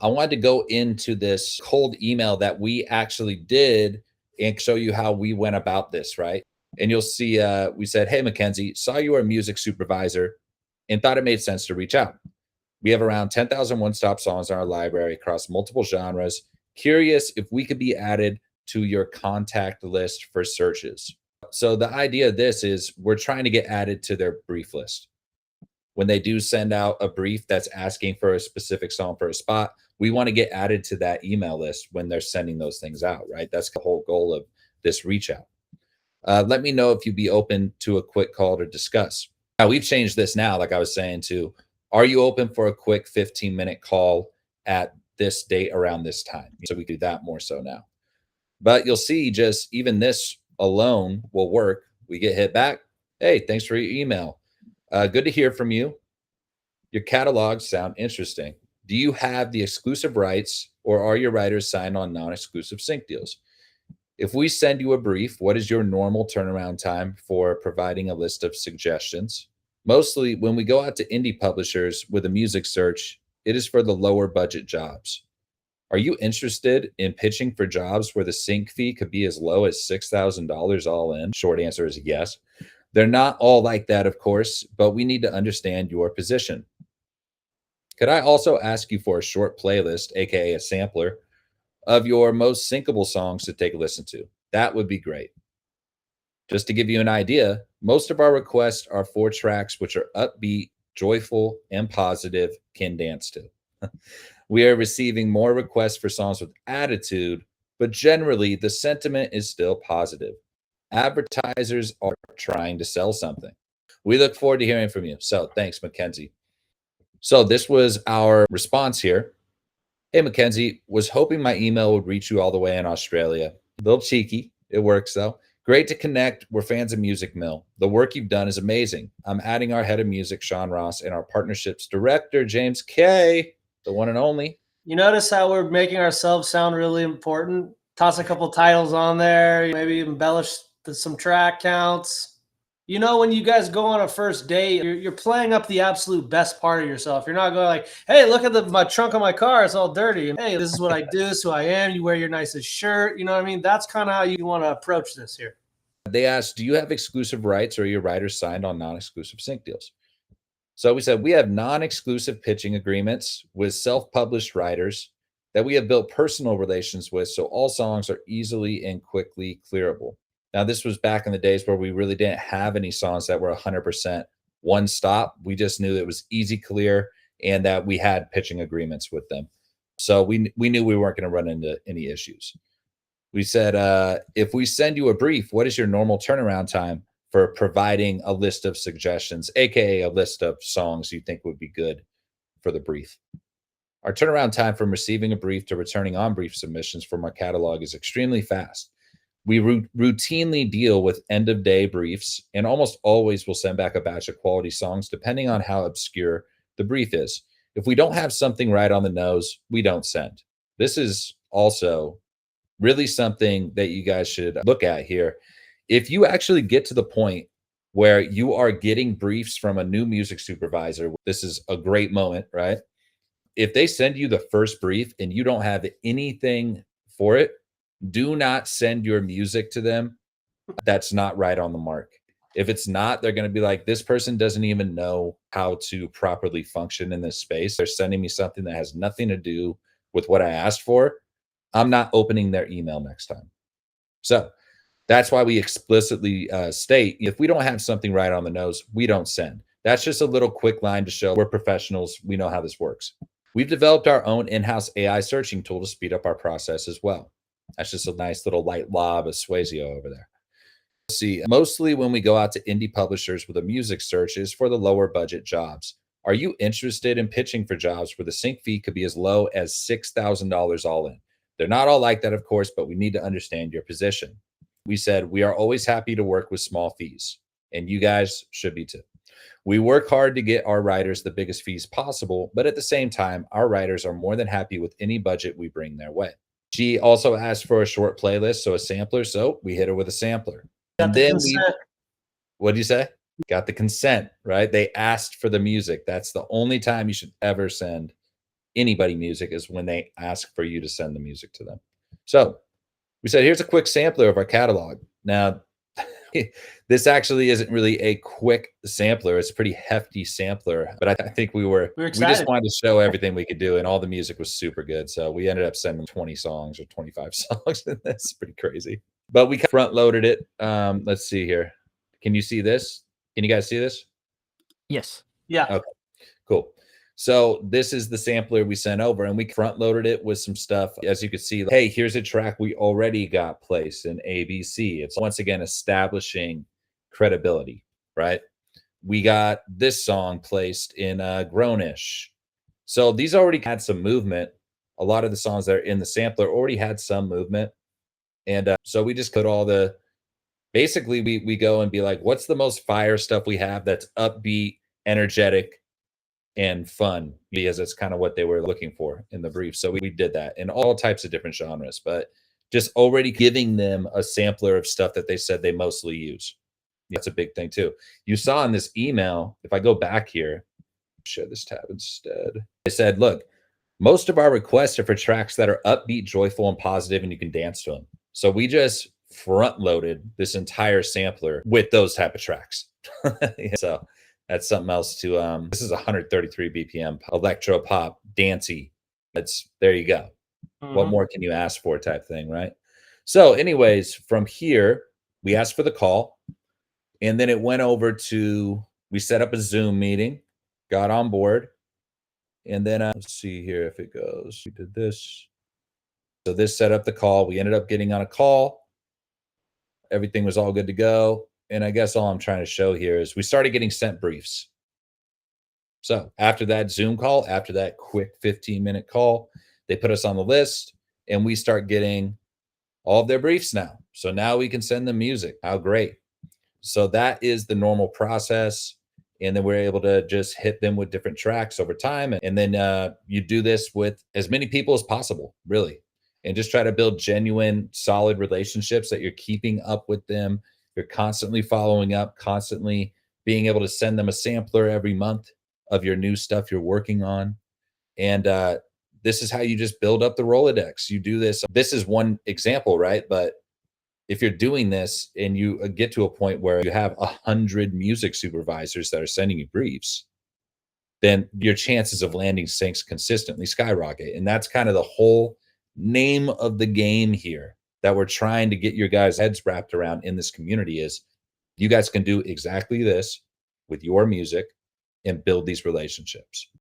I wanted to go into this cold email that we actually did and show you how we went about this, right? And you'll see we said, "Hey Mackenzie, saw you were a music supervisor and thought it made sense to reach out. We have around 10,000 one-stop songs in our library across multiple genres. Curious if we could be added to your contact list for searches." So the idea of this is we're trying to get added to their brief list. When they do send out a brief that's asking for a specific song for a spot, we want to get added to that email list when they're sending those things out, right? That's the whole goal of this reach out. Let me know if you'd be open to a quick call to discuss. Now, we've changed this now, like I was saying, to are you open for a quick 15-minute call at this date around this time? So we do that more so now. But you'll see just even this alone will work. We get hit back. Hey, thanks for your email. Good to hear from you. Your catalogs sound interesting. Do you have the exclusive rights or are your writers signed on non-exclusive sync deals? If we send you a brief, what is your normal turnaround time for providing a list of suggestions? Mostly when we go out to indie publishers with a music search, it is for the lower budget jobs. Are you interested in pitching for jobs where the sync fee could be as low as $6,000 all in? Short answer is yes. They're not all like that, of course, but we need to understand your position. Could I also ask you for a short playlist, aka a sampler, of your most syncable songs to take a listen to? That would be great. Just to give you an idea, most of our requests are for tracks which are upbeat, joyful, and positive, can dance to. We are receiving more requests for songs with attitude, but generally the sentiment is still positive. Advertisers are trying to sell something. We look forward to hearing from you. So thanks, Mackenzie. So this was our response here. Hey, Mackenzie, was hoping my email would reach you all the way in Australia. A little cheeky. It works, though. Great to connect. We're fans of Music Mill. The work you've done is amazing. I'm adding our head of music, Sean Ross, and our partnerships director, James K., the one and only. You notice how we're making ourselves sound really important? Toss a couple titles on there, maybe embellish some track counts. You know, when you guys go on a first date, you're playing up the absolute best part of yourself. You're not going like, hey, look at my trunk of my car. It's all dirty. And hey, this is what I do. This is who I am. You wear your nicest shirt. You know what I mean? That's kind of how you want to approach this here. They asked, do you have exclusive rights or are your writers signed on non-exclusive sync deals? So we said we have non-exclusive pitching agreements with self-published writers that we have built personal relations with. So all songs are easily and quickly clearable. Now, this was back in the days where we really didn't have any songs that were 100% one stop. We just knew that it was easy, clear, and that we had pitching agreements with them. So we knew we weren't going to run into any issues. We said, if we send you a brief, what is your normal turnaround time for providing a list of suggestions, aka a list of songs you think would be good for the brief? Our turnaround time from receiving a brief to returning on brief submissions from our catalog is extremely fast. We routinely deal with end-of-day briefs and almost always will send back a batch of quality songs depending on how obscure the brief is. If we don't have something right on the nose, we don't send. This is also really something that you guys should look at here. If you actually get to the point where you are getting briefs from a new music supervisor, this is a great moment, right? If they send you the first brief and you don't have anything for it, do not send your music to them. That's not right on the mark. If it's not, they're going to be like, this person doesn't even know how to properly function in this space. They're sending me something that has nothing to do with what I asked for. I'm not opening their email next time. So that's why we explicitly state, if we don't have something right on the nose, we don't send. That's just a little quick line to show we're professionals. We know how this works. We've developed our own in-house AI searching tool to speed up our process as well. That's just a nice little light lob of Swayze over there. Let's see, mostly when we go out to indie publishers with a music search is for the lower budget jobs. Are you interested in pitching for jobs where the sync fee could be as low as $6,000 all in? They're not all like that, of course, but we need to understand your position. We said we are always happy to work with small fees, and you guys should be too. We work hard to get our writers the biggest fees possible, but at the same time, our writers are more than happy with any budget we bring their way. She also asked for a short playlist, so a sampler. So we hit her with a sampler. And then what do you say? Got the consent, right? They asked for the music. That's the only time you should ever send anybody music is when they ask for you to send the music to them. So we said, here's a quick sampler of our catalog. Now, this actually isn't really a quick sampler. It's a pretty hefty sampler, but I think we just excited. wanted to show everything we could do, and all the music was super good. So we ended up sending 20 songs or 25 songs, and that's pretty crazy. But we front loaded it. Let's see here. Can you see this? Can you guys see this? Yes. Yeah. Okay, cool. So this is the sampler we sent over, and we front loaded it with some stuff. As you can see, hey, here's a track we already got placed in ABC. It's once again establishing credibility, right? We got this song placed in Grownish. So these already had some movement. A lot of the songs that are in the sampler already had some movement. And so we just put all the, basically we go and be like, what's the most fire stuff we have that's upbeat, energetic, and fun, because it's kind of what they were looking for in the brief. So we did that in all types of different genres, but just already giving them a sampler of stuff that they said they mostly use. That's a big thing too. You saw in this email, if I go back here, share this tab instead. They said, look, most of our requests are for tracks that are upbeat, joyful, and positive, and you can dance to them. So we just front loaded this entire sampler with those type of tracks. So that's something else to this is 133 BPM electro pop dancey. That's, there you go. What more can you ask for, type thing, right? So anyways, from here we asked for the call, and then it went over to, we set up a Zoom meeting, got on board, and then let's see here if it goes. We did this. So this set up the call. We ended up getting on a call. Everything was all good to go. And I guess all I'm trying to show here is we started getting sent briefs. So after that Zoom call, after that quick 15-minute call, they put us on the list, and we start getting all of their briefs now. So now we can send them music. How great. So that is the normal process. And then we're able to just hit them with different tracks over time. And then you do this with as many people as possible, really. And just try to build genuine, solid relationships that you're keeping up with them. You're constantly following up, constantly being able to send them a sampler every month of your new stuff you're working on. And this is how you just build up the Rolodex. You do this. This is one example, right? But if you're doing this and you get to a point where you have 100 music supervisors that are sending you briefs, then your chances of landing syncs consistently skyrocket. And that's kind of the whole name of the game here that we're trying to get your guys' heads wrapped around in this community is you guys can do exactly this with your music and build these relationships.